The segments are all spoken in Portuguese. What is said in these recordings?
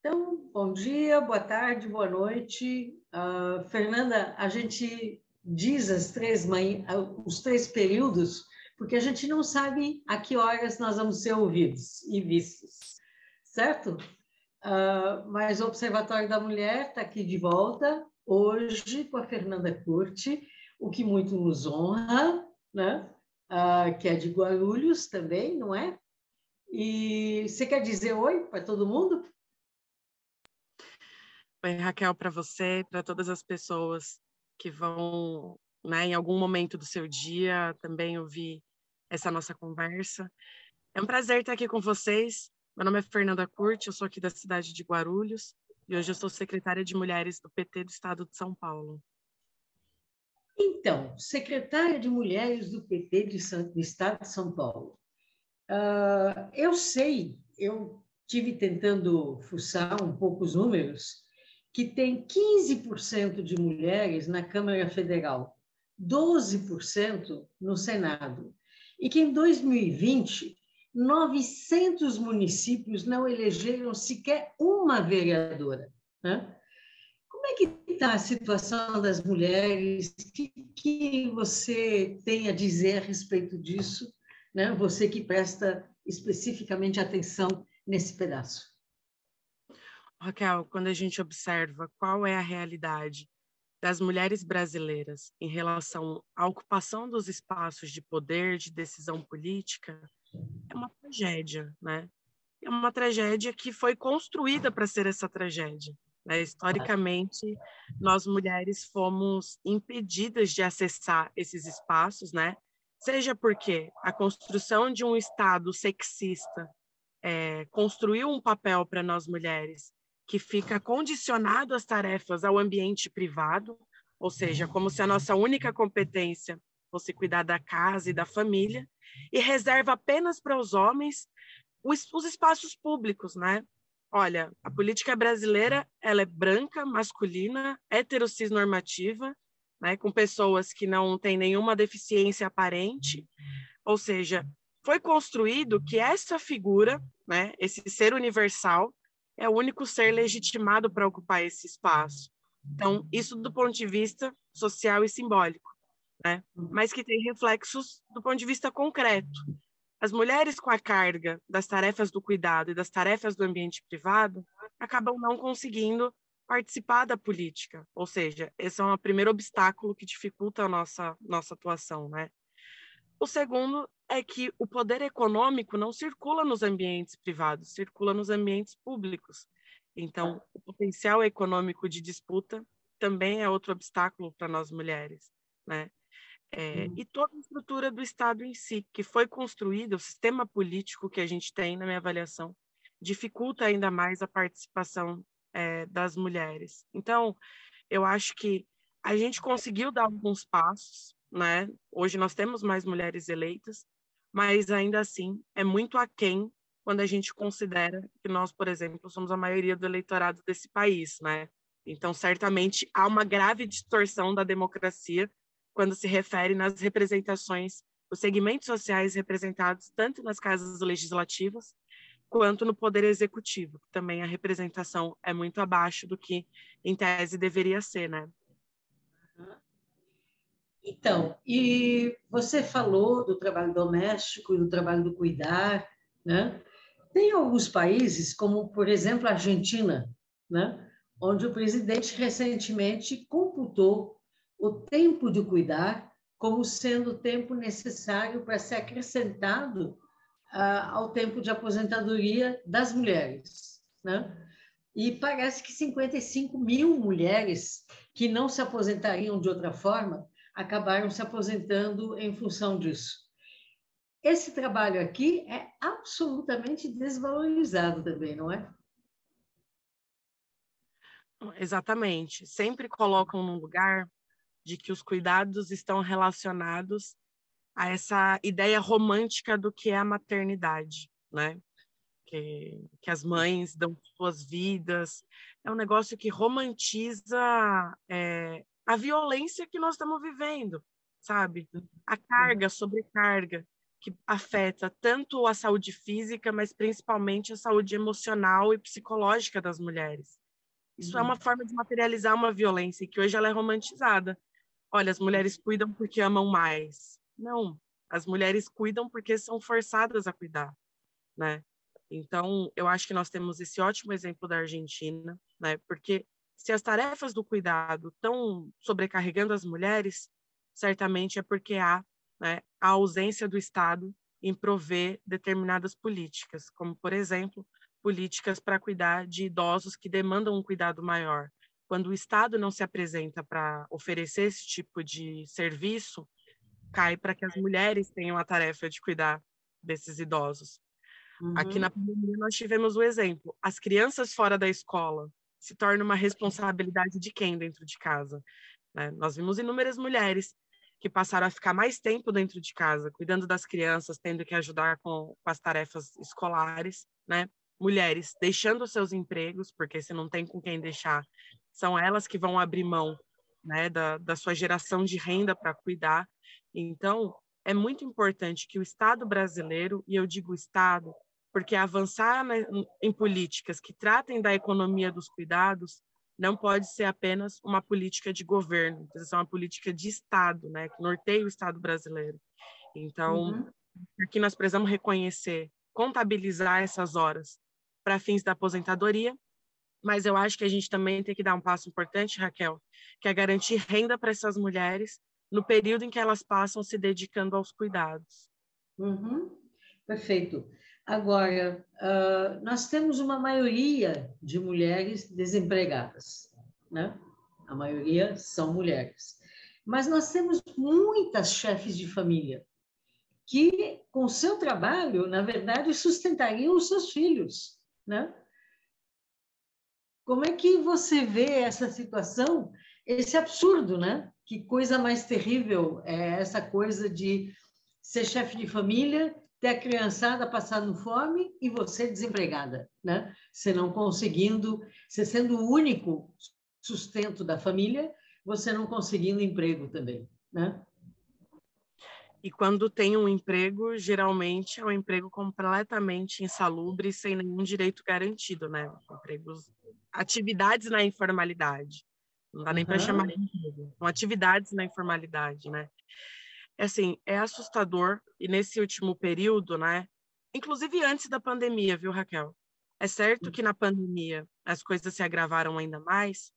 Então, bom dia, boa tarde, boa noite. Fernanda, a gente diz os três períodos, porque a gente não sabe a que horas nós vamos ser ouvidos e vistos, certo? Mas o Observatório da Mulher está aqui de volta, hoje, com a Fernanda Curti, o que muito nos honra, né? Que é de Guarulhos também, não é? E você quer dizer oi para todo mundo? Oi, Raquel, para você, para todas as pessoas que vão, né, em algum momento do seu dia também ouvir essa nossa conversa. É um prazer estar aqui com vocês. Meu nome é Fernanda Curti, eu sou aqui da cidade de Guarulhos e hoje eu sou secretária de Mulheres do PT do Estado de São Paulo. Então, secretária de Mulheres do PT do Estado de São Paulo. Eu sei, eu tive tentando fuçar um pouco os números, que tem 15% de mulheres na Câmara Federal, 12% no Senado, e que em 2020, 900 municípios não elegeram sequer uma vereadora, né? Como é que está a situação das mulheres? O que você tem a dizer a respeito disso, né? Você que presta especificamente atenção nesse pedaço. Raquel, quando a gente observa qual é a realidade das mulheres brasileiras em relação à ocupação dos espaços de poder, de decisão política, é uma tragédia, né? É uma tragédia que foi construída para ser essa tragédia, né? Historicamente, nós mulheres fomos impedidas de acessar esses espaços, né? Seja porque a construção de um Estado sexista construiu um papel para nós mulheres que fica condicionado às tarefas ao ambiente privado, ou seja, como se a nossa única competência fosse cuidar da casa e da família, e reserva apenas para os homens os espaços públicos, né? Olha, a política brasileira, ela é branca, masculina, heterossexnormativa, né, com pessoas que não têm nenhuma deficiência aparente, ou seja, foi construído que essa figura, né, esse ser universal, é o único ser legitimado para ocupar esse espaço. Então, isso do ponto de vista social e simbólico, né? Mas que tem reflexos do ponto de vista concreto. As mulheres com a carga das tarefas do cuidado e das tarefas do ambiente privado acabam não conseguindo participar da política, ou seja, esse é o primeiro obstáculo que dificulta a nossa atuação, né? O segundo é que o poder econômico não circula nos ambientes privados, circula nos ambientes públicos. Então, o potencial econômico de disputa também é outro obstáculo para nós mulheres, né? E toda a estrutura do Estado em si, que foi construída, o sistema político que a gente tem, na minha avaliação, dificulta ainda mais a participação das mulheres. Então, eu acho que a gente conseguiu dar alguns passos, né? Hoje nós temos mais mulheres eleitas, mas ainda assim é muito aquém quando a gente considera que nós, por exemplo, somos a maioria do eleitorado desse país, né? Então, certamente há uma grave distorção da democracia quando se refere nas representações, os segmentos sociais representados tanto nas casas legislativas quanto no poder executivo. Também a representação é muito abaixo do que, em tese, deveria ser, né? Então, e você falou do trabalho doméstico e do trabalho do cuidar, né? Tem alguns países, como, por exemplo, a Argentina, né? Onde o presidente recentemente computou o tempo de cuidar como sendo o tempo necessário para ser acrescentado ao tempo de aposentadoria das mulheres, né? E parece que 55 mil mulheres que não se aposentariam de outra forma acabaram se aposentando em função disso. Esse trabalho aqui é absolutamente desvalorizado também, não é? Exatamente. Sempre colocam num lugar de que os cuidados estão relacionados a essa ideia romântica do que é a maternidade, né? Que as mães dão suas vidas. É um negócio que romantiza a violência que nós estamos vivendo, sabe? A carga, a sobrecarga. que afeta tanto a saúde física, mas principalmente a saúde emocional e psicológica das mulheres. Isso é uma forma de materializar uma violência que hoje ela é romantizada. Olha, as mulheres cuidam porque amam mais. Não, as mulheres cuidam porque são forçadas a cuidar, né? Então, eu acho que nós temos esse ótimo exemplo da Argentina, né? Porque se as tarefas do cuidado estão sobrecarregando as mulheres, certamente é porque há, né, a ausência do Estado em prover determinadas políticas, como, por exemplo, políticas para cuidar de idosos que demandam um cuidado maior. Quando o Estado não se apresenta para oferecer esse tipo de serviço, cai para que as mulheres tenham a tarefa de cuidar desses idosos. Aqui na pandemia nós tivemos o exemplo, as crianças fora da escola se torna uma responsabilidade de quem dentro de casa, né? Nós vimos inúmeras mulheres que passaram a ficar mais tempo dentro de casa, cuidando das crianças, tendo que ajudar com as tarefas escolares, né? Mulheres deixando seus empregos, porque se não tem com quem deixar, são elas que vão abrir mão, né, da sua geração de renda para cuidar. Então, é muito importante que o Estado brasileiro, e eu digo Estado, porque avançar em políticas que tratem da economia dos cuidados não pode ser apenas uma política de governo, precisa ser uma política de Estado, né, que norteie o Estado brasileiro. Então, aqui nós precisamos reconhecer, contabilizar essas horas para fins da aposentadoria, mas eu acho que a gente também tem que dar um passo importante, Raquel, que é garantir renda para essas mulheres no período em que elas passam se dedicando aos cuidados. Perfeito. Agora, nós temos uma maioria de mulheres desempregadas, né? A maioria são mulheres. Mas nós temos muitas chefes de família que, com o seu trabalho, na verdade, sustentariam os seus filhos, né? Como é que você vê essa situação, esse absurdo, né? Que coisa mais terrível é essa coisa de ser chefe de família, ter a criançada passando fome e você desempregada, né? Você não conseguindo, você sendo o único sustento da família, você não conseguindo emprego também, né? E quando tem um emprego, geralmente é um emprego completamente insalubre, sem nenhum direito garantido, né? Empregos, atividades na informalidade. Não dá nem para chamar de emprego. São atividades na informalidade, né? É assim, é assustador. E nesse último período, né? Inclusive antes da pandemia, viu, Raquel? É certo que na pandemia as coisas se agravaram ainda mais,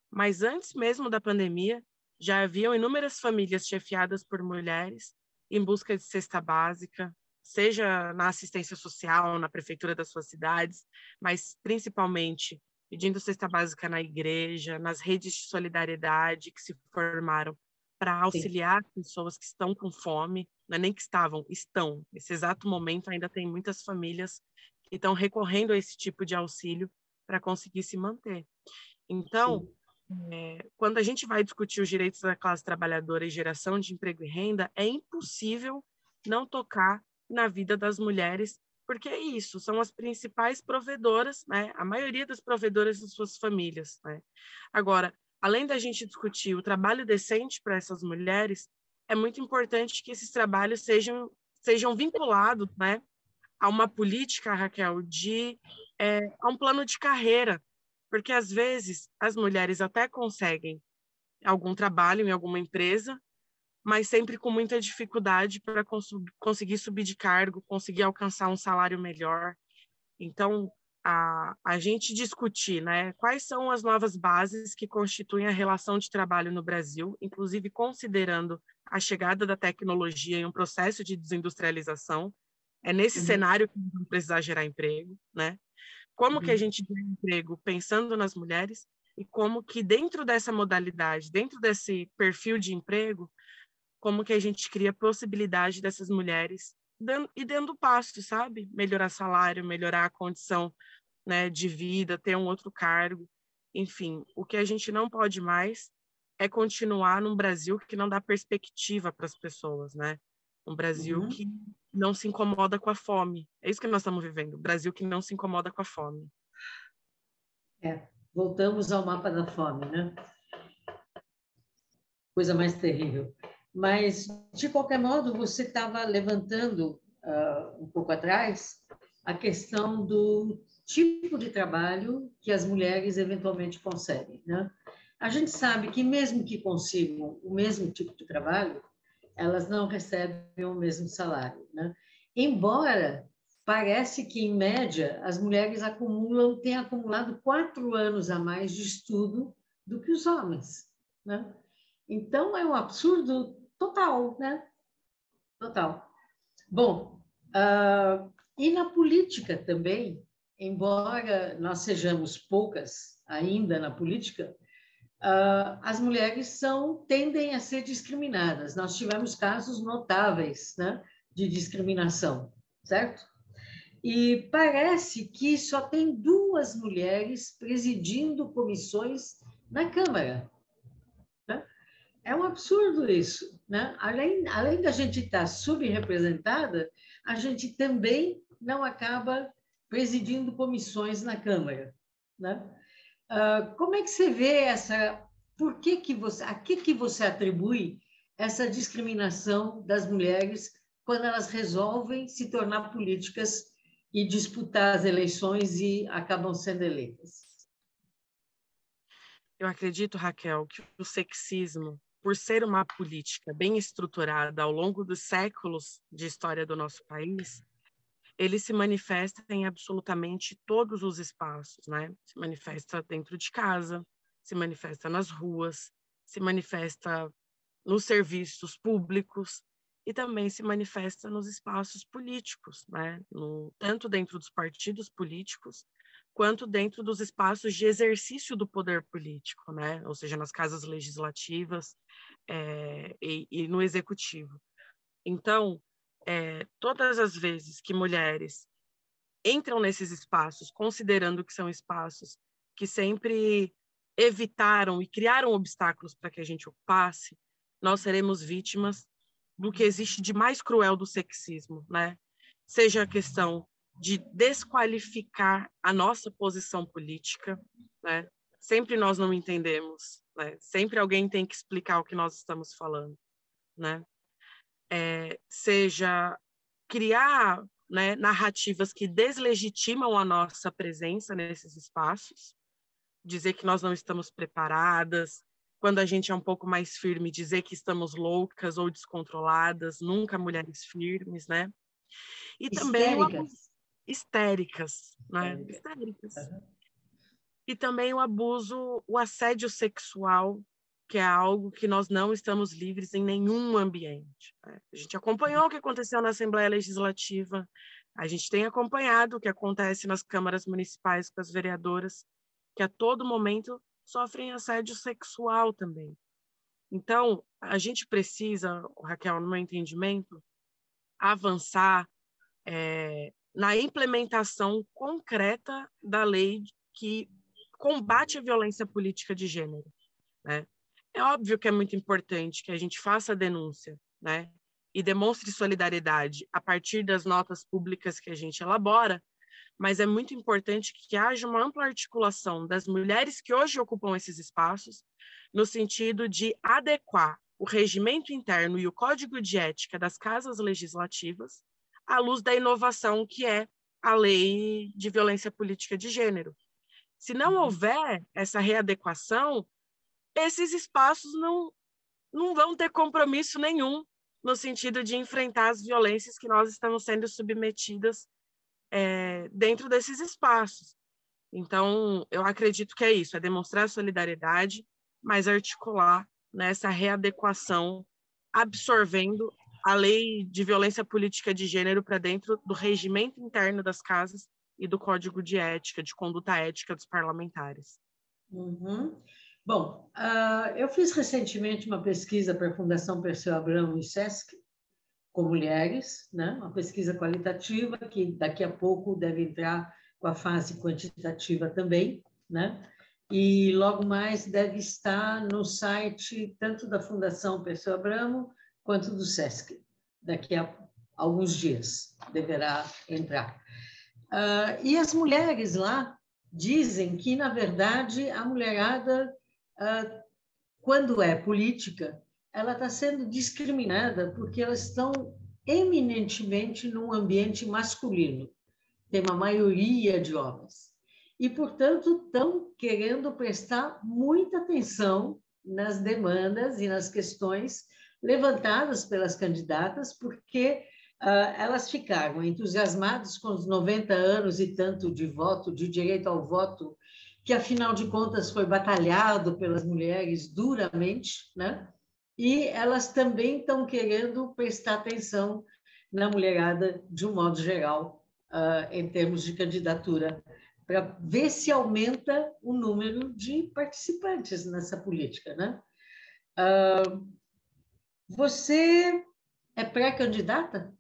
mas antes mesmo da pandemia, já haviam inúmeras famílias chefiadas por mulheres em busca de cesta básica, seja na assistência social, na prefeitura das suas cidades, mas principalmente pedindo cesta básica na igreja, nas redes de solidariedade que se formaram para auxiliar pessoas que estão com fome, não é nem que estavam, estão. Nesse exato momento ainda tem muitas famílias que estão recorrendo a esse tipo de auxílio para conseguir se manter. Então, quando a gente vai discutir os direitos da classe trabalhadora e geração de emprego e renda, é impossível não tocar na vida das mulheres, porque é isso, são as principais provedoras, né? A maioria das provedoras das suas famílias, né? Agora, além da gente discutir o trabalho decente para essas mulheres, é muito importante que esses trabalhos sejam vinculados, né, a uma política, Raquel, a um plano de carreira, porque às vezes as mulheres até conseguem algum trabalho em alguma empresa, mas sempre com muita dificuldade para conseguir subir de cargo, conseguir alcançar um salário melhor. Então, a gente discutir, né, quais são as novas bases que constituem a relação de trabalho no Brasil, inclusive considerando a chegada da tecnologia em um processo de desindustrialização. É nesse cenário que vamos precisar gerar emprego, né? Como que a gente gera emprego pensando nas mulheres e como que dentro dessa modalidade, dentro desse perfil de emprego, como que a gente cria possibilidade dessas mulheres dando passo, sabe? Melhorar salário, melhorar a condição, né, de vida, ter um outro cargo. Enfim, o que a gente não pode mais é continuar num Brasil que não dá perspectiva para as pessoas, né? Um Brasil que não se incomoda com a fome. É isso que nós estamos vivendo, um Brasil que não se incomoda com a fome. Voltamos ao mapa da fome, né? Coisa mais terrível. Mas, de qualquer modo, você estava levantando um pouco atrás a questão do tipo de trabalho que as mulheres eventualmente conseguem, né? A gente sabe que, mesmo que consigam o mesmo tipo de trabalho, elas não recebem o mesmo salário, né? Embora parece que, em média, as mulheres têm acumulado 4 anos a mais de estudo do que os homens, né? Então, é um absurdo total, né? Total. Bom, e na política também, embora nós sejamos poucas ainda na política, as mulheres tendem a ser discriminadas. Nós tivemos casos notáveis, né, de discriminação, certo? E parece que só tem 2 mulheres presidindo comissões na Câmara, né? É um absurdo isso, né? Além da gente estar subrepresentada, a gente também não acaba presidindo comissões na Câmara, né? Como é que você vê a que você atribui essa discriminação das mulheres quando elas resolvem se tornar políticas e disputar as eleições e acabam sendo eleitas? Eu acredito, Raquel, que o sexismo, por ser uma política bem estruturada ao longo dos séculos de história do nosso país, ele se manifesta em absolutamente todos os espaços, né? Se manifesta dentro de casa, se manifesta nas ruas, se manifesta nos serviços públicos e também se manifesta nos espaços políticos, né? Tanto dentro dos partidos políticos, quanto dentro dos espaços de exercício do poder político, né? Ou seja, nas casas legislativas e no executivo. Então, todas as vezes que mulheres entram nesses espaços, considerando que são espaços que sempre evitaram e criaram obstáculos para que a gente ocupasse, nós seremos vítimas do que existe de mais cruel do sexismo, né? Seja a questão de desqualificar a nossa posição política, né? Sempre nós não entendemos, né? Sempre alguém tem que explicar o que nós estamos falando, né? Seja criar, né, narrativas que deslegitimam a nossa presença nesses espaços, dizer que nós não estamos preparadas, quando a gente é um pouco mais firme, dizer que estamos loucas ou descontroladas, nunca mulheres firmes, né? E também Histéricas. histéricas, né? Histéricas. E também o abuso, o assédio sexual, que é algo que nós não estamos livres em nenhum ambiente, né? A gente acompanhou o que aconteceu na Assembleia Legislativa, a gente tem acompanhado o que acontece nas câmaras municipais com as vereadoras, que a todo momento sofrem assédio sexual também. Então, a gente precisa, Raquel, no meu entendimento, avançar na implementação concreta da lei que combate a violência política de gênero, né? É óbvio que é muito importante que a gente faça a denúncia, né? E demonstre solidariedade a partir das notas públicas que a gente elabora, mas é muito importante que haja uma ampla articulação das mulheres que hoje ocupam esses espaços, no sentido de adequar o regimento interno e o código de ética das casas legislativas à luz da inovação que é a lei de violência política de gênero. Se não houver essa readequação, esses espaços não vão ter compromisso nenhum no sentido de enfrentar as violências que nós estamos sendo submetidas dentro desses espaços. Então, eu acredito que é isso, é demonstrar solidariedade, mas articular nessa readequação, absorvendo a lei de violência política de gênero para dentro do regimento interno das casas e do código de ética, de conduta ética dos parlamentares. Uhum. Bom, eu fiz recentemente uma pesquisa para a Fundação Perseu Abramo e SESC, com mulheres, né? Uma pesquisa qualitativa que daqui a pouco deve entrar com a fase quantitativa também, né? E logo mais deve estar no site tanto da Fundação Perseu Abramo quanto do SESC. Daqui a alguns dias deverá entrar. E as mulheres lá dizem que, na verdade, a mulherada, quando é política, ela está sendo discriminada porque elas estão eminentemente num ambiente masculino. Tem uma maioria de homens. E, portanto, estão querendo prestar muita atenção nas demandas e nas questões levantadas pelas candidatas, porque elas ficaram entusiasmadas com os 90 anos e tanto de voto, de direito ao voto, que, afinal de contas, foi batalhado pelas mulheres duramente, né? E elas também estão querendo prestar atenção na mulherada de um modo geral, em termos de candidatura, para ver se aumenta o número de participantes nessa política, né? Você é pré-candidata?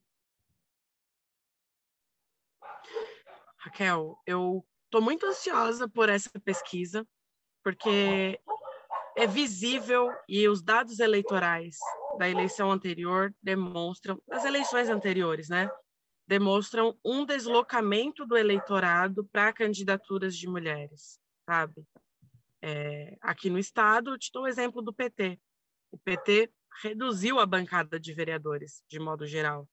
Raquel, eu estou muito ansiosa por essa pesquisa, porque é visível e os dados eleitorais da eleição anterior demonstram, das eleições anteriores, né? Demonstram um deslocamento do eleitorado para candidaturas de mulheres, sabe? Aqui no estado, te dou o exemplo do PT. O PT reduziu a bancada de vereadores, de modo geral.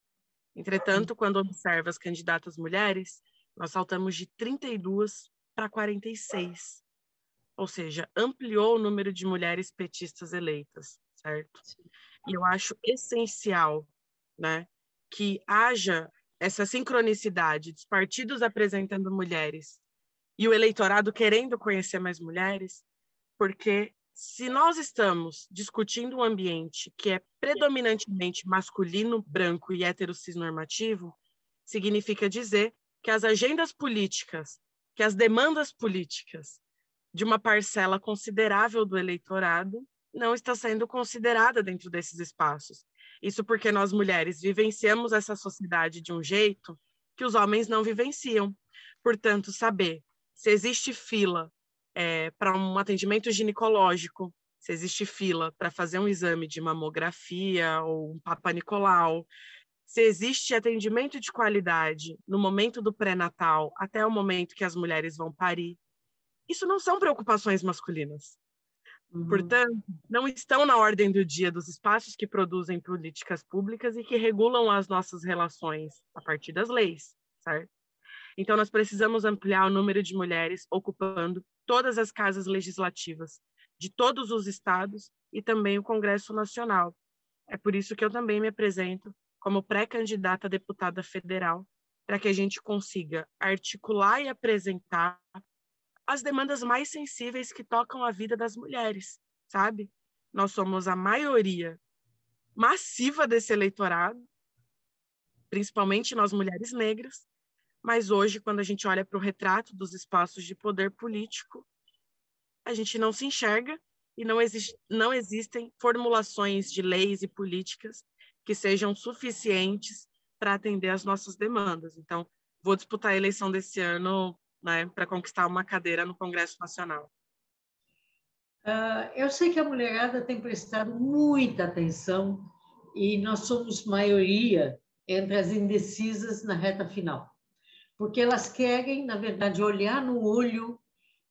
Entretanto, quando observa as candidatas mulheres, nós saltamos de 32 para 46. Ou seja, ampliou o número de mulheres petistas eleitas, certo? E eu acho essencial, né, que haja essa sincronicidade dos partidos apresentando mulheres e o eleitorado querendo conhecer mais mulheres, porque se nós estamos discutindo um ambiente que é predominantemente masculino, branco e heterocisnormativo, significa dizer que as agendas políticas, que as demandas políticas de uma parcela considerável do eleitorado não está sendo considerada dentro desses espaços. Isso porque nós, mulheres, vivenciamos essa sociedade de um jeito que os homens não vivenciam. Portanto, saber se existe fila para um atendimento ginecológico, se existe fila para fazer um exame de mamografia ou um Papa Nicolau, se existe atendimento de qualidade no momento do pré-natal até o momento que as mulheres vão parir, isso não são preocupações masculinas. Portanto, não estão na ordem do dia dos espaços que produzem políticas públicas e que regulam as nossas relações a partir das leis, certo? Então, nós precisamos ampliar o número de mulheres ocupando todas as casas legislativas de todos os estados e também o Congresso Nacional. É por isso que eu também me apresento como pré-candidata a deputada federal, para que a gente consiga articular e apresentar as demandas mais sensíveis que tocam a vida das mulheres, sabe? Nós somos a maioria massiva desse eleitorado, principalmente nós mulheres negras, mas hoje, quando a gente olha para o retrato dos espaços de poder político, a gente não se enxerga e não existem formulações de leis e políticas que sejam suficientes para atender às nossas demandas. Então, vou disputar a eleição desse ano, né, para conquistar uma cadeira no Congresso Nacional. Eu sei que a mulherada tem prestado muita atenção e nós somos maioria entre as indecisas na reta final, porque elas querem, na verdade, olhar no olho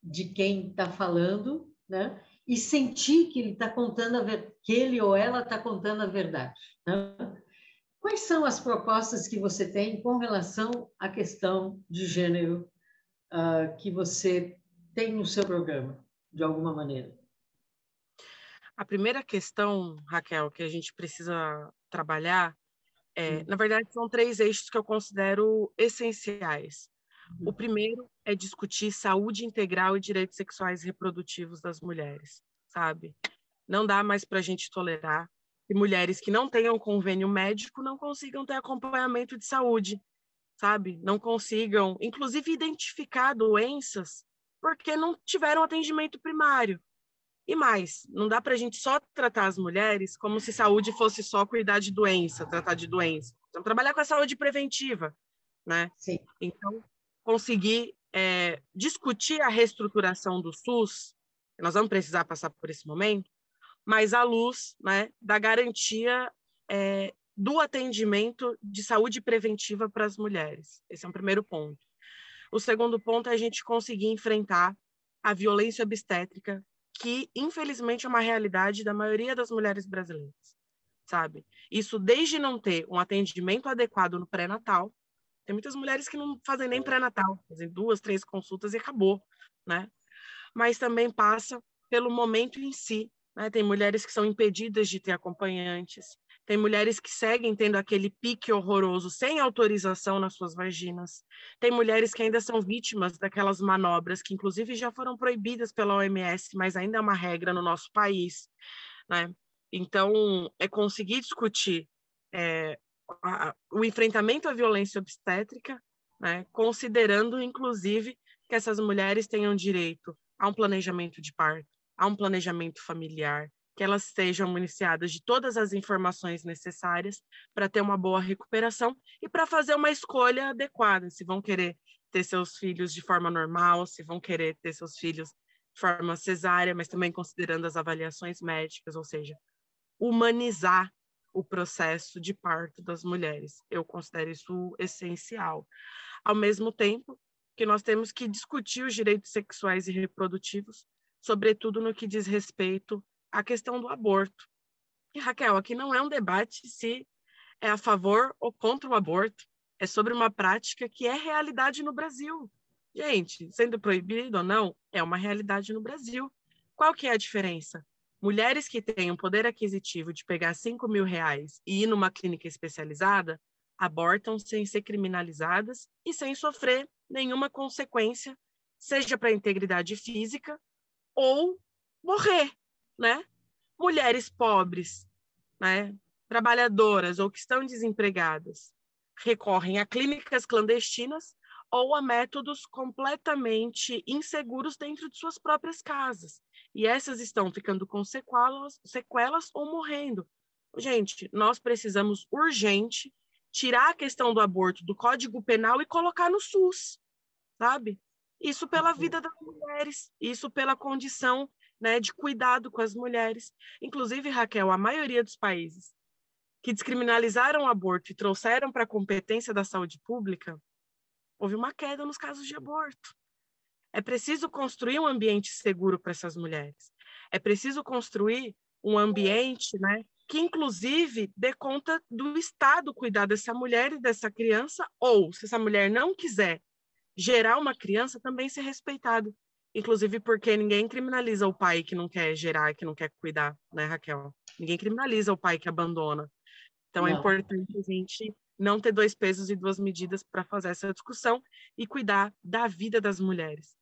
de quem está falando, né? E sentir que ele está contando que ele ou ela está contando a verdade, né? Quais são as propostas que você tem com relação à questão de gênero que você tem no seu programa, de alguma maneira? A primeira questão, Raquel, que a gente precisa trabalhar na verdade, são 3 eixos que eu considero essenciais. O primeiro é discutir saúde integral e direitos sexuais e reprodutivos das mulheres, sabe? Não dá mais para a gente tolerar que mulheres que não tenham convênio médico não consigam ter acompanhamento de saúde, sabe? Não consigam, inclusive, identificar doenças porque não tiveram atendimento primário. E mais, não dá para a gente só tratar as mulheres como se saúde fosse só cuidar de doença, tratar de doença. Então, trabalhar com a saúde preventiva, né? Sim. Então, conseguir discutir a reestruturação do SUS, nós vamos precisar passar por esse momento, mas à luz, né, da garantia do atendimento de saúde preventiva para as mulheres. Esse é um primeiro ponto. O segundo ponto é a gente conseguir enfrentar a violência obstétrica, que, infelizmente, é uma realidade da maioria das mulheres brasileiras, sabe? Isso desde não ter um atendimento adequado no pré-natal. Tem muitas mulheres que não fazem nem pré-natal, fazem 2, 3 consultas e acabou, né? Mas também passa pelo momento em si, né? Tem mulheres que são impedidas de ter acompanhantes, tem mulheres que seguem tendo aquele pique horroroso sem autorização nas suas vaginas, tem mulheres que ainda são vítimas daquelas manobras que inclusive já foram proibidas pela OMS, mas ainda é uma regra no nosso país, né? Então, é conseguir discutir o enfrentamento à violência obstétrica, né? Considerando, inclusive, que essas mulheres tenham direito a um planejamento de parto, a um planejamento familiar, que elas sejam municiadas de todas as informações necessárias para ter uma boa recuperação e para fazer uma escolha adequada, se vão querer ter seus filhos de forma normal, se vão querer ter seus filhos de forma cesárea, mas também considerando as avaliações médicas, ou seja, humanizar o processo de parto das mulheres. Eu considero isso essencial. Ao mesmo tempo que nós temos que discutir os direitos sexuais e reprodutivos, sobretudo no que diz respeito à questão do aborto. E, Raquel, aqui não é um debate se é a favor ou contra o aborto, é sobre uma prática que é realidade no Brasil. Gente, sendo proibido ou não, é uma realidade no Brasil. Qual que é a diferença? Mulheres que têm um poder aquisitivo de pegar 5 mil reais e ir numa clínica especializada, abortam sem ser criminalizadas e sem sofrer nenhuma consequência, seja para a integridade física ou morrer, né? Mulheres pobres, né, trabalhadoras ou que estão desempregadas, recorrem a clínicas clandestinas ou a métodos completamente inseguros dentro de suas próprias casas. E essas estão ficando com sequelas ou morrendo. Gente, nós precisamos urgente tirar a questão do aborto do Código Penal e colocar no SUS, sabe? Isso pela vida das mulheres, isso pela condição, né, de cuidado com as mulheres. Inclusive, Raquel, a maioria dos países que descriminalizaram o aborto e trouxeram para a competência da saúde pública, houve uma queda nos casos de aborto. É preciso construir um ambiente seguro para essas mulheres. É preciso construir um ambiente, né, que, inclusive, dê conta do Estado cuidar dessa mulher e dessa criança, ou, se essa mulher não quiser gerar uma criança, também ser respeitado. Inclusive porque ninguém criminaliza o pai que não quer gerar, que não quer cuidar, né, Raquel? Ninguém criminaliza o pai que abandona. Então, é importante a gente não ter 2 pesos e 2 medidas para fazer essa discussão e cuidar da vida das mulheres.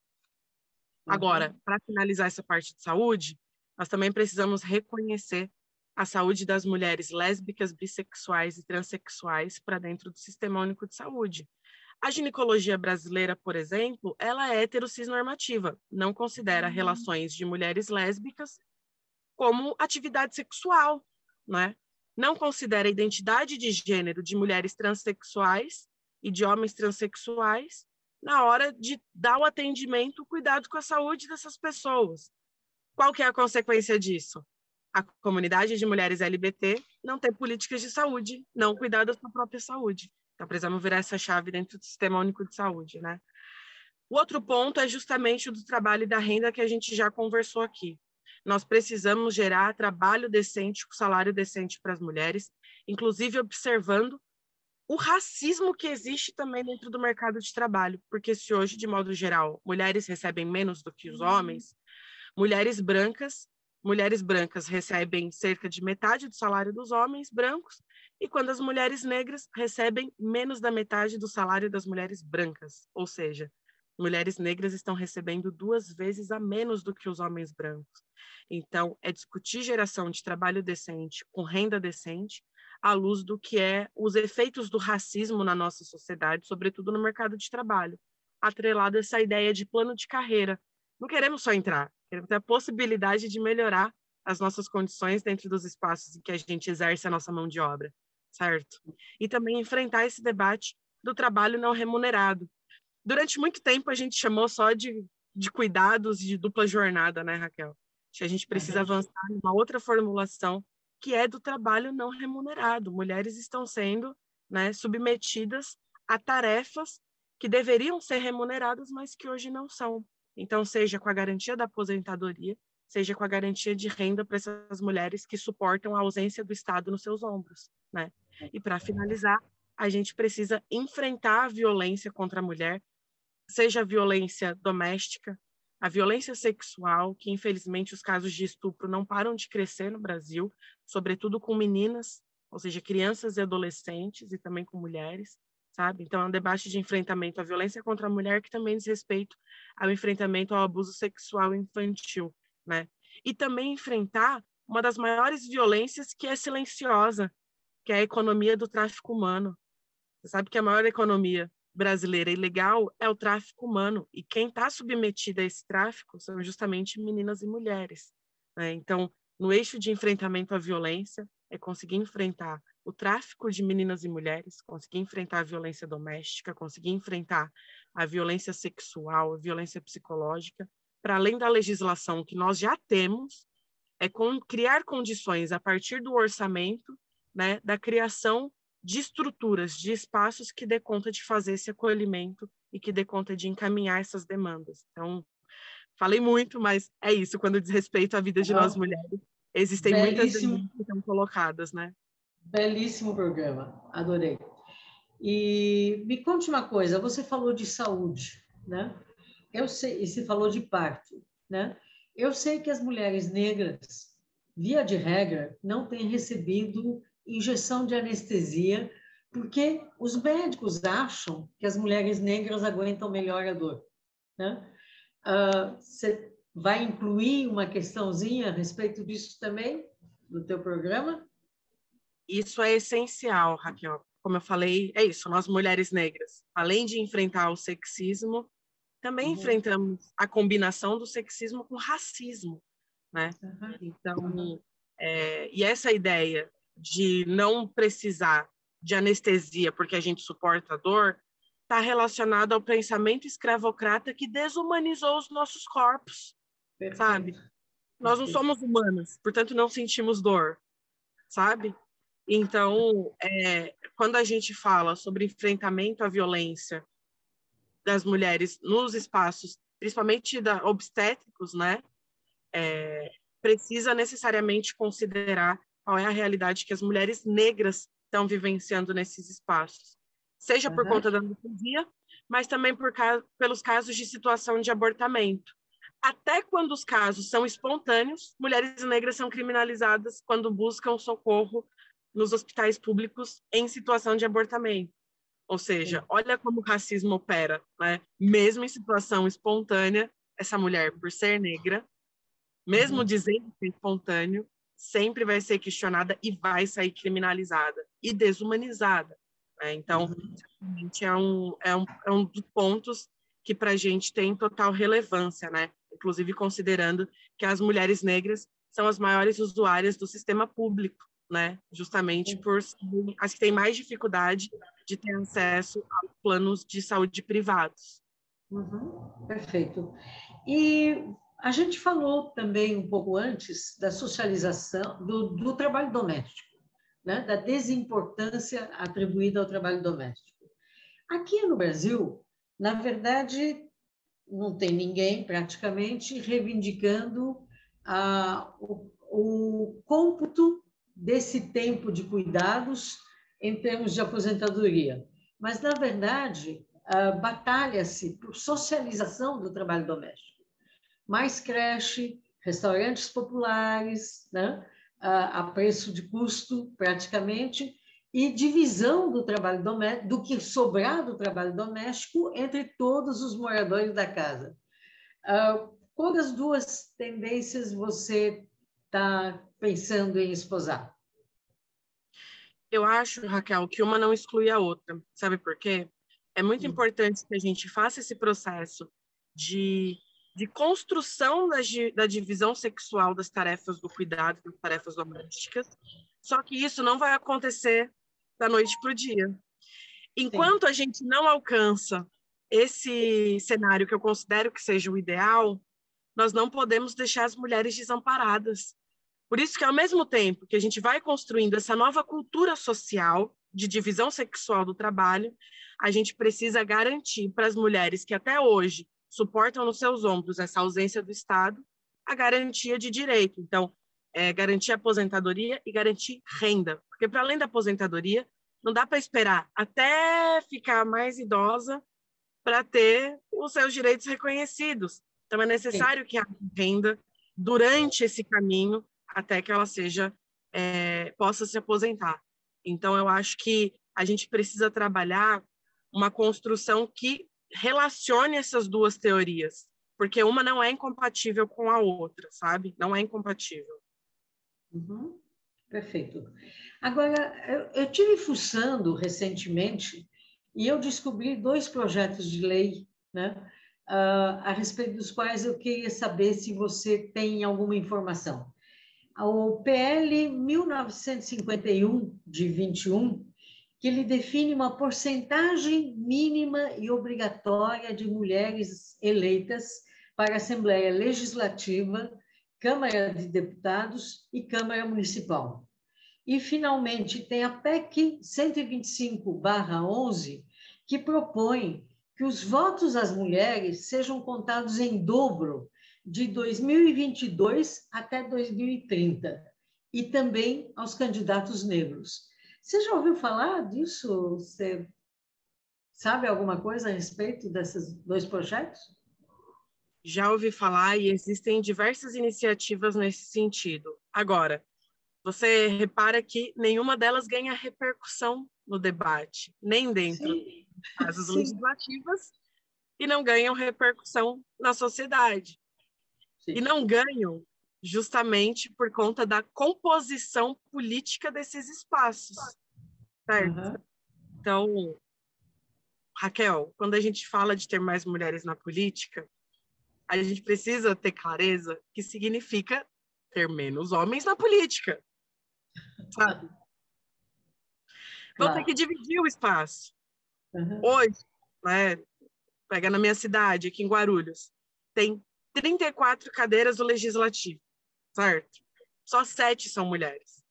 Agora, para finalizar essa parte de saúde, nós também precisamos reconhecer a saúde das mulheres lésbicas, bissexuais e transexuais para dentro do Sistema Único de Saúde. A ginecologia brasileira, por exemplo, ela é heterossexnormativa, não considera relações de mulheres lésbicas como atividade sexual, né? Não considera a identidade de gênero de mulheres transexuais e de homens transexuais na hora de dar o atendimento, o cuidado com a saúde dessas pessoas. Qual que é a consequência disso? A comunidade de mulheres LGBT não tem políticas de saúde, não cuidar da sua própria saúde. Então, precisamos virar essa chave dentro do Sistema Único de Saúde, né? O outro ponto é justamente o do trabalho e da renda que a gente já conversou aqui. Nós precisamos gerar trabalho decente, com salário decente para as mulheres, inclusive observando o racismo que existe também dentro do mercado de trabalho, porque se hoje, de modo geral, mulheres recebem menos do que os homens, mulheres brancas recebem cerca de metade do salário dos homens brancos, e quando as mulheres negras recebem menos da metade do salário das mulheres brancas, ou seja, mulheres negras estão recebendo 2 vezes a menos do que os homens brancos. Então, é discutir geração de trabalho decente com renda decente, à luz do que é os efeitos do racismo na nossa sociedade, sobretudo no mercado de trabalho, atrelado a essa ideia de plano de carreira. Não queremos só entrar, queremos ter a possibilidade de melhorar as nossas condições dentro dos espaços em que a gente exerce a nossa mão de obra, certo? E também enfrentar esse debate do trabalho não remunerado. Durante muito tempo, a gente chamou só de cuidados de dupla jornada, né, Raquel? A gente precisa avançar em uma outra formulação, que é do trabalho não remunerado. Mulheres estão sendo, né, submetidas a tarefas que deveriam ser remuneradas, mas que hoje não são. Então, seja com a garantia da aposentadoria, seja com a garantia de renda para essas mulheres que suportam a ausência do Estado nos seus ombros, né? E para finalizar, a gente precisa enfrentar a violência contra a mulher, seja a violência doméstica, a violência sexual, que infelizmente os casos de estupro não param de crescer no Brasil, sobretudo com meninas, ou seja, crianças e adolescentes, e também com mulheres, sabe? Então é um debate de enfrentamento à violência contra a mulher que também diz respeito ao enfrentamento ao abuso sexual infantil, né? E também enfrentar uma das maiores violências que é silenciosa, que é a economia do tráfico humano. Você sabe que a maior economia brasileira ilegal é o tráfico humano, e quem está submetido a esse tráfico são justamente meninas e mulheres, né? Então, no eixo de enfrentamento à violência, é conseguir enfrentar o tráfico de meninas e mulheres, conseguir enfrentar a violência doméstica, conseguir enfrentar a violência sexual, a violência psicológica, para além da legislação que nós já temos, criar condições a partir do orçamento, né, da criação de estruturas, de espaços que dê conta de fazer esse acolhimento e que dê conta de encaminhar essas demandas. Então, falei muito, mas é isso, quando diz respeito à vida de nós mulheres, existem muitas demandas que estão colocadas, né? Belíssimo programa, adorei. E me conte uma coisa, você falou de saúde, né? Eu sei, e você falou de parto, né? Eu sei que as mulheres negras, via de regra, não têm recebido injeção de anestesia, porque os médicos acham que as mulheres negras aguentam melhor a dor, né? Você vai incluir uma questãozinha a respeito disso também no teu programa? Isso é essencial, Raquel. Como eu falei, é isso, nós mulheres negras, além de enfrentar o sexismo, também enfrentamos a combinação do sexismo com racismo, né? Então, e essa ideia de não precisar de anestesia porque a gente suporta a dor está relacionada ao pensamento escravocrata que desumanizou os nossos corpos, sabe? Nós não somos humanas, portanto não sentimos dor, sabe? Então, quando a gente fala sobre enfrentamento à violência das mulheres nos espaços, principalmente obstétricos, né? Precisa necessariamente considerar qual é a realidade que as mulheres negras estão vivenciando nesses espaços. Seja por conta da anestesia, mas também pelos casos de situação de abortamento. Até quando os casos são espontâneos, mulheres negras são criminalizadas quando buscam socorro nos hospitais públicos em situação de abortamento. Ou seja, olha como o racismo opera, né? Mesmo em situação espontânea, essa mulher, por ser negra, mesmo dizendo que é espontâneo, sempre vai ser questionada e vai sair criminalizada e desumanizada, né? Então, realmente é um dos pontos que para a gente tem total relevância, né? Inclusive considerando que as mulheres negras são as maiores usuárias do sistema público, né? Justamente por as que têm mais dificuldade de ter acesso a planos de saúde privados. Perfeito. E a gente falou também um pouco antes da socialização do trabalho doméstico, né? Da desimportância atribuída ao trabalho doméstico. Aqui no Brasil, na verdade, não tem ninguém praticamente reivindicando o cômputo desse tempo de cuidados em termos de aposentadoria. Mas, na verdade, batalha-se por socialização do trabalho doméstico. Mais creche, restaurantes populares, né? A preço de custo, praticamente, e divisão do trabalho doméstico, do que sobrar do trabalho doméstico entre todos os moradores da casa. Qual das duas tendências você está pensando em esposar? Eu acho, Raquel, que uma não exclui a outra. Sabe por quê? É muito importante que a gente faça esse processo de construção da divisão sexual das tarefas do cuidado, das tarefas domésticas, só que isso não vai acontecer da noite para o dia. Enquanto a gente não alcança esse cenário que eu considero que seja o ideal, nós não podemos deixar as mulheres desamparadas. Por isso que, ao mesmo tempo que a gente vai construindo essa nova cultura social de divisão sexual do trabalho, a gente precisa garantir para as mulheres que até hoje suportam nos seus ombros essa ausência do Estado, a garantia de direito. Então, garantir aposentadoria e garantir renda. Porque, para além da aposentadoria, não dá para esperar até ficar mais idosa para ter os seus direitos reconhecidos. Então, é necessário que haja renda durante esse caminho até que ela possa se aposentar. Então, eu acho que a gente precisa trabalhar uma construção que relacione essas duas teorias, porque uma não é incompatível com a outra, sabe? Não é incompatível. Uhum. Perfeito. Agora, eu tive fuçando recentemente e eu descobri 2 projetos de lei, né, a respeito dos quais eu queria saber se você tem alguma informação. O PL 1951, de 21, que ele define uma porcentagem mínima e obrigatória de mulheres eleitas para a Assembleia Legislativa, Câmara de Deputados e Câmara Municipal. E, finalmente, tem a PEC 125/11, que propõe que os votos das mulheres sejam contados em dobro de 2022 até 2030, e também aos candidatos negros. Você já ouviu falar disso? Você sabe alguma coisa a respeito desses 2 projetos? Já ouvi falar e existem diversas iniciativas nesse sentido. Agora, você repara que nenhuma delas ganha repercussão no debate, nem dentro das casas legislativas, e não ganham repercussão na sociedade. Sim. E não ganham justamente por conta da composição política desses espaços, certo? Uhum. Então, Raquel, quando a gente fala de ter mais mulheres na política, a gente precisa ter clareza que significa ter menos homens na política, sabe? Vão ter que dividir o espaço. Uhum. Hoje, né, pega na minha cidade, aqui em Guarulhos, tem 34 cadeiras do Legislativo, certo? Só 7 são mulheres.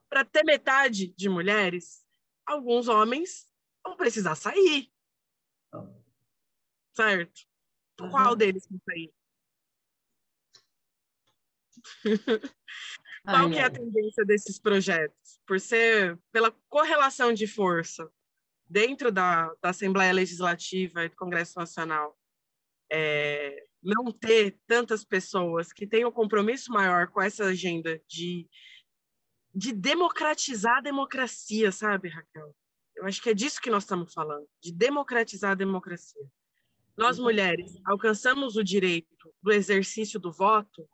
Para ter metade de mulheres, alguns homens vão precisar sair, certo? Uhum. Qual deles vai sair? Qual que é a tendência desses projetos? Pela correlação de força dentro da Assembleia Legislativa e do Congresso Nacional, não ter tantas pessoas que tenham um compromisso maior com essa agenda de democratizar a democracia, sabe, Raquel? Eu acho que é disso que nós estamos falando, de democratizar a democracia. Nós, mulheres, alcançamos o direito do exercício do voto,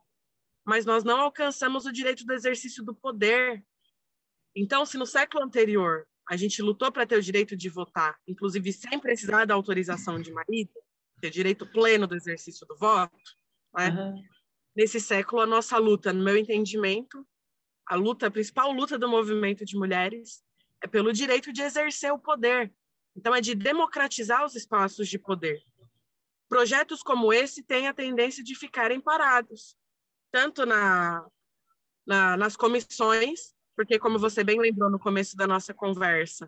mas nós não alcançamos o direito do exercício do poder. Então, se no século anterior a gente lutou para ter o direito de votar, inclusive sem precisar da autorização de marido, ter direito pleno do exercício do voto, né? Uhum. Nesse século, a nossa luta, no meu entendimento, a principal luta do movimento de mulheres é pelo direito de exercer o poder. Então, é de democratizar os espaços de poder. Projetos como esse têm a tendência de ficarem parados, tanto nas comissões, porque, como você bem lembrou no começo da nossa conversa,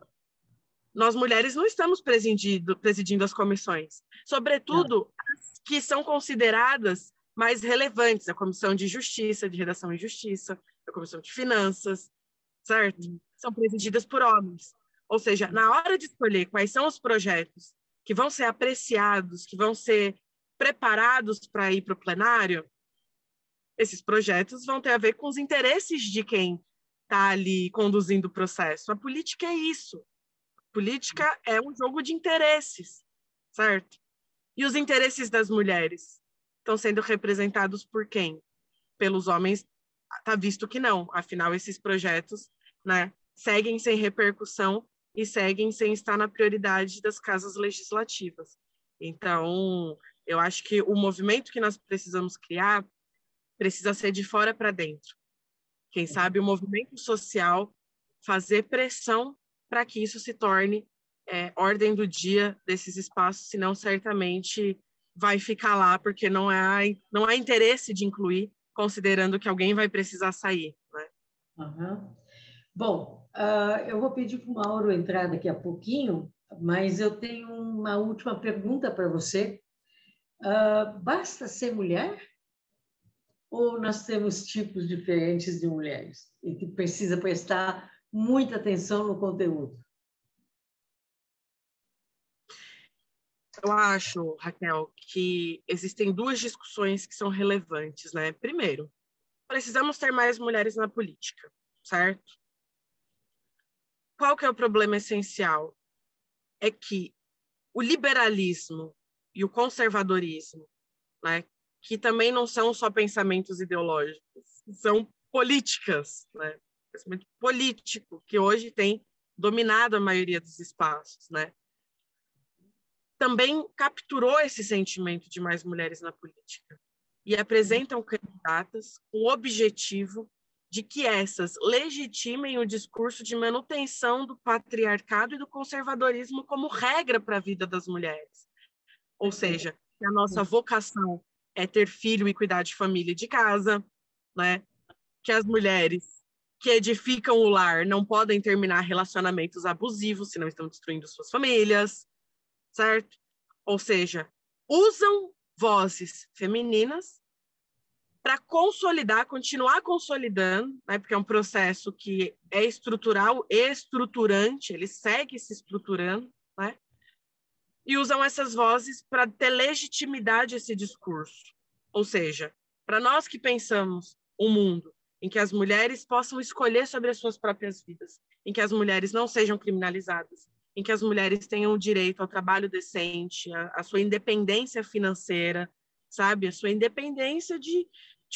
nós mulheres não estamos presidindo as comissões, sobretudo as que são consideradas mais relevantes, a Comissão de Justiça, de Redação e Justiça, a Comissão de Finanças, certo? São presididas por homens. Ou seja, na hora de escolher quais são os projetos que vão ser apreciados, que vão ser preparados para ir para o plenário, esses projetos vão ter a ver com os interesses de quem está ali conduzindo o processo. A política é isso. A política é um jogo de interesses, certo? E os interesses das mulheres estão sendo representados por quem? Pelos homens, está visto que não. Afinal, esses projetos, né, seguem sem repercussão e seguem sem estar na prioridade das casas legislativas. Então, eu acho que o movimento que nós precisamos criar precisa ser de fora para dentro. Quem sabe o movimento social fazer pressão para que isso se torne ordem do dia desses espaços, senão certamente vai ficar lá, porque não há interesse de incluir, considerando que alguém vai precisar sair. Né? Uhum. Bom, eu vou pedir para o Mauro entrar daqui a pouquinho, mas eu tenho uma última pergunta para você. Basta ser mulher? ou nós temos tipos diferentes de mulheres e que precisa prestar muita atenção no conteúdo? Eu acho, Raquel, que existem duas discussões que são relevantes, né? Primeiro, precisamos ter mais mulheres na política, certo? Qual que é o problema essencial? É que o liberalismo e o conservadorismo, né, que também não são só pensamentos ideológicos, são políticas, né? Pensamento político que hoje tem dominado a maioria dos espaços, né? Também capturou esse sentimento de mais mulheres na política e apresentam candidatas com o objetivo de que essas legitimem o discurso de manutenção do patriarcado e do conservadorismo como regra para a vida das mulheres. Ou seja, que a nossa vocação é ter filho e cuidar de família e de casa, né? Que as mulheres que edificam o lar não podem terminar relacionamentos abusivos, senão estão destruindo suas famílias, certo? Ou seja, usam vozes femininas para consolidar, continuar consolidando, né, porque é um processo que é estrutural e estruturante, ele segue se estruturando, né, e usam essas vozes para ter legitimidade a esse discurso. Ou seja, para nós que pensamos um mundo em que as mulheres possam escolher sobre as suas próprias vidas, em que as mulheres não sejam criminalizadas, em que as mulheres tenham o direito ao trabalho decente, a sua independência financeira, sabe? A sua independência de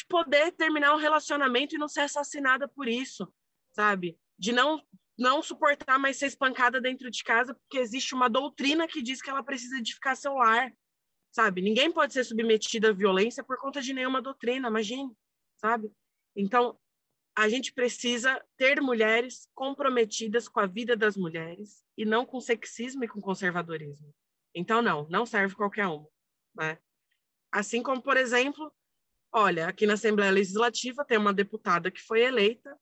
poder terminar um relacionamento e não ser assassinada por isso, sabe? De não suportar mais ser espancada dentro de casa porque existe uma doutrina que diz que ela precisa edificar seu lar, sabe? Ninguém pode ser submetido à violência por conta de nenhuma doutrina, imagine, sabe? Então, a gente precisa ter mulheres comprometidas com a vida das mulheres e não com sexismo e com conservadorismo. Então, não serve qualquer uma, né? Assim como, por exemplo, olha, aqui na Assembleia Legislativa tem uma deputada que foi eleita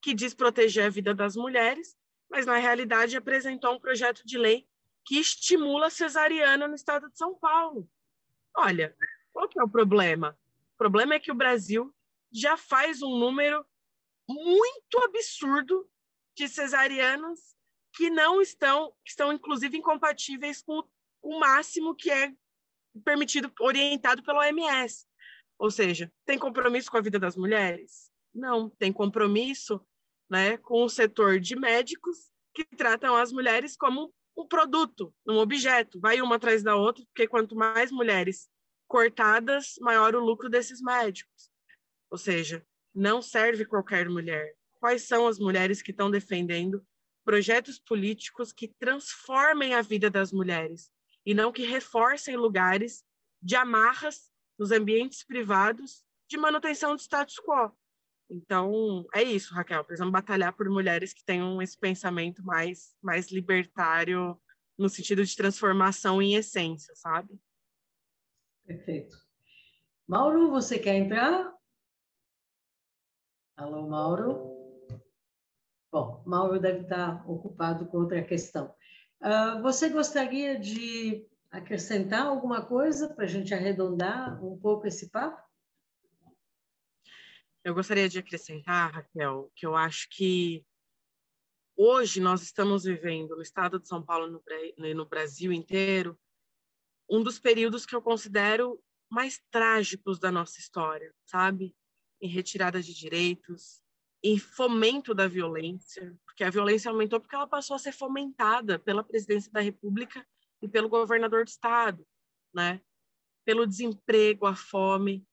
que diz proteger a vida das mulheres, mas na realidade apresentou um projeto de lei que estimula a cesariana no estado de São Paulo. Olha, qual que é o problema? O problema é que o Brasil já faz um número muito absurdo de cesarianas que não estão, que estão inclusive incompatíveis com o máximo que é permitido, orientado pela OMS. Ou seja, tem compromisso com a vida das mulheres? Não, tem compromisso, né, com o setor de médicos que tratam as mulheres como um produto, um objeto. Vai uma atrás da outra, porque quanto mais mulheres cortadas, maior o lucro desses médicos. Ou seja, não serve qualquer mulher. Quais são as mulheres que estão defendendo projetos políticos que transformem a vida das mulheres e não que reforcem lugares de amarras nos ambientes privados de manutenção do status quo? Então, é isso, Raquel. Precisamos batalhar por mulheres que tenham esse pensamento mais libertário, no sentido de transformação em essência, sabe? Perfeito. Mauro, você quer entrar? Alô, Mauro? Bom, Mauro deve estar ocupado com outra questão. Você gostaria de acrescentar alguma coisa para a gente arredondar um pouco esse papo? Eu gostaria de acrescentar, Raquel, que eu acho que hoje nós estamos vivendo no estado de São Paulo e no Brasil inteiro um dos períodos que eu considero mais trágicos da nossa história, sabe? Em retirada de direitos, em fomento da violência, porque a violência aumentou porque ela passou a ser fomentada pela presidência da República e pelo governador do estado, né? Pelo desemprego, a fome.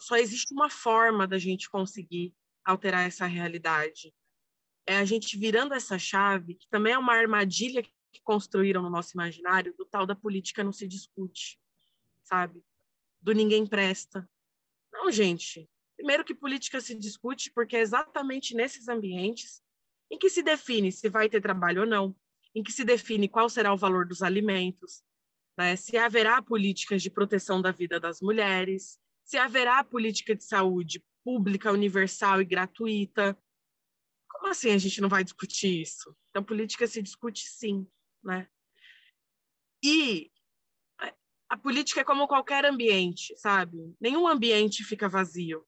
Só existe uma forma da gente conseguir alterar essa realidade. É a gente virando essa chave, que também é uma armadilha que construíram no nosso imaginário, do tal da política não se discute, sabe? Do ninguém presta. Não, gente. Primeiro que política se discute porque é exatamente nesses ambientes em que se define se vai ter trabalho ou não, em que se define qual será o valor dos alimentos, né? Se haverá políticas de proteção da vida das mulheres, se haverá política de saúde pública, universal e gratuita. Como assim a gente não vai discutir isso? Então, política se discute sim, né? E a política é como qualquer ambiente, sabe? Nenhum ambiente fica vazio,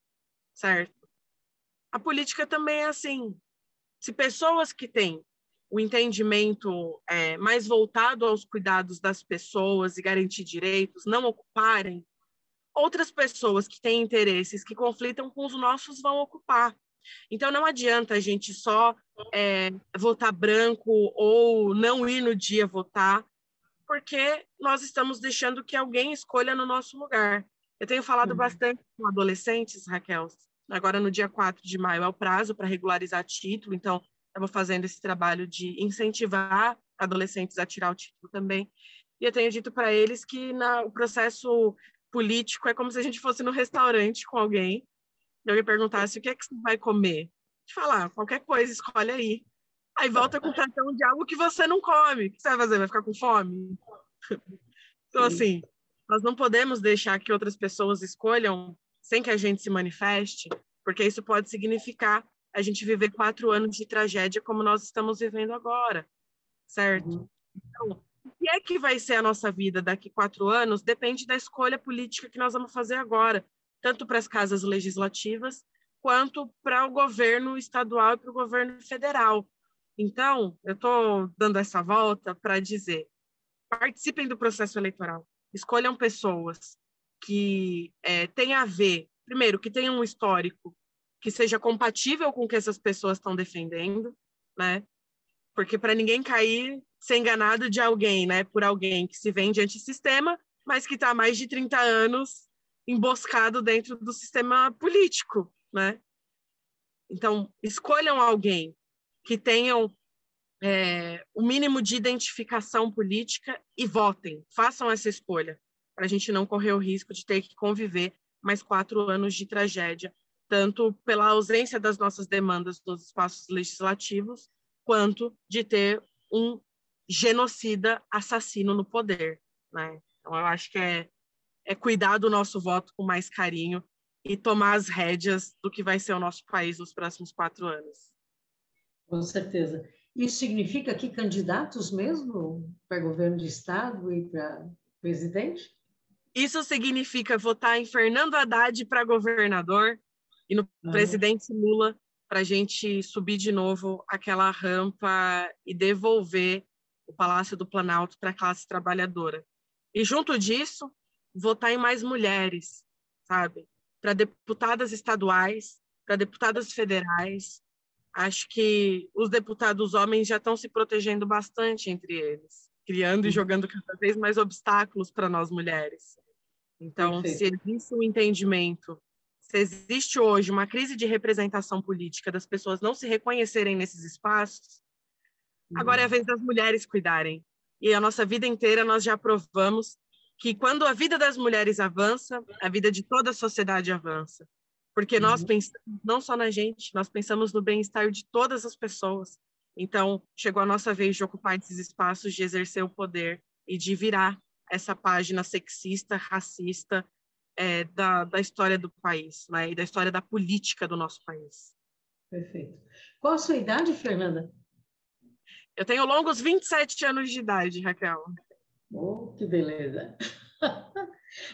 certo? A política também é assim. Se pessoas que têm o entendimento mais voltado aos cuidados das pessoas e garantir direitos não ocuparem, outras pessoas que têm interesses que conflitam com os nossos vão ocupar. Então, não adianta a gente só votar branco ou não ir no dia votar, porque nós estamos deixando que alguém escolha no nosso lugar. Eu tenho falado bastante com adolescentes, Raquel. Agora, no dia 4 de maio, é o prazo para regularizar título, então, estamos fazendo esse trabalho de incentivar adolescentes a tirar o título também. E eu tenho dito para eles que o processo político é como se a gente fosse no restaurante com alguém e alguém perguntasse o que é que você vai comer. De falar, qualquer coisa, escolhe aí. Aí volta com o pratão de algo que você não come. O que você vai fazer? Vai ficar com fome? Então, assim, nós não podemos deixar que outras pessoas escolham sem que a gente se manifeste, porque isso pode significar a gente viver 4 anos de tragédia como nós estamos vivendo agora, certo? Então, o que é que vai ser a nossa vida daqui 4 anos depende da escolha política que nós vamos fazer agora, tanto para as casas legislativas, quanto para o governo estadual e para o governo federal. Então, eu estou dando essa volta para dizer, participem do processo eleitoral, escolham pessoas que tenham a ver, primeiro, que tenham um histórico que seja compatível com o que essas pessoas estão defendendo, né? Porque para ninguém cair, ser enganado de alguém, né? Por alguém que se vende antissistema, mas que está há mais de 30 anos emboscado dentro do sistema político, né? Então, escolham alguém que tenham o mínimo de identificação política e votem, façam essa escolha, para a gente não correr o risco de ter que conviver mais 4 anos de tragédia, tanto pela ausência das nossas demandas dos espaços legislativos, quanto de ter um genocida assassino no poder, né? Então, eu acho que é cuidar do nosso voto com mais carinho e tomar as rédeas do que vai ser o nosso país nos próximos 4 anos. Com certeza. Isso significa que candidatos mesmo para governo de estado e para presidente? Isso significa votar em Fernando Haddad para governador e no presidente Lula para a gente subir de novo aquela rampa e devolver o Palácio do Planalto para a classe trabalhadora. E junto disso, votar em mais mulheres, sabe? Para deputadas estaduais, para deputadas federais. Acho que os deputados homens já estão se protegendo bastante entre eles, criando e jogando cada vez mais obstáculos para nós mulheres. Então, se existe um entendimento, se existe hoje uma crise de representação política das pessoas não se reconhecerem nesses espaços, agora é a vez das mulheres cuidarem. E a nossa vida inteira nós já provamos que quando a vida das mulheres avança, a vida de toda a sociedade avança. Porque nós pensamos não só na gente, nós pensamos no bem-estar de todas as pessoas. Então, chegou a nossa vez de ocupar esses espaços, de exercer o poder e de virar essa página sexista, racista da história do país, né? E da história da política do nosso país. Perfeito. Qual a sua idade, Fernanda? Eu tenho longos 27 anos de idade, Raquel. Oh, que beleza!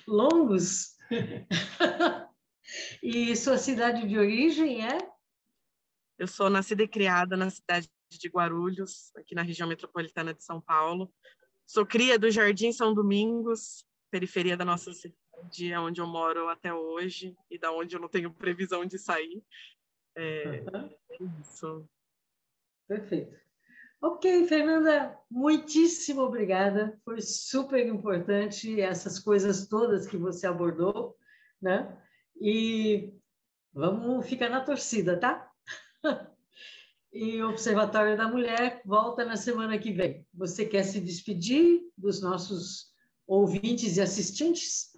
Longos? E sua cidade de origem é? Eu sou nascida e criada na cidade de Guarulhos, aqui na região metropolitana de São Paulo. Sou cria do Jardim São Domingos, periferia da nossa cidade, onde eu moro até hoje e da onde eu não tenho previsão de sair. É isso. Perfeito. Ok, Fernanda, muitíssimo obrigada. Foi super importante essas coisas todas que você abordou, né? E vamos ficar na torcida, tá? E o Observatório da Mulher volta na semana que vem. Você quer se despedir dos nossos ouvintes e assistentes?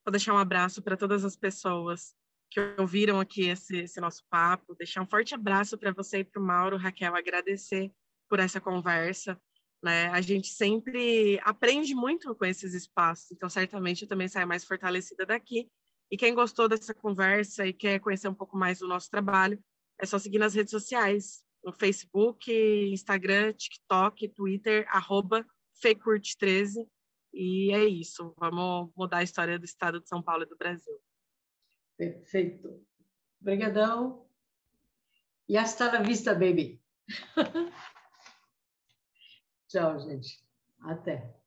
Vou deixar um abraço para todas as pessoas que ouviram aqui esse nosso papo, deixar um forte abraço para você e para o Mauro, Raquel, agradecer por essa conversa, né? A gente sempre aprende muito com esses espaços, então certamente eu também saio mais fortalecida daqui. E quem gostou dessa conversa e quer conhecer um pouco mais do nosso trabalho, é só seguir nas redes sociais, no Facebook, Instagram, TikTok, Twitter, @Fecurte13, E é isso, vamos mudar a história do estado de São Paulo e do Brasil. Perfeito. Obrigadão. E hasta la vista, baby. Tchau, gente. Até.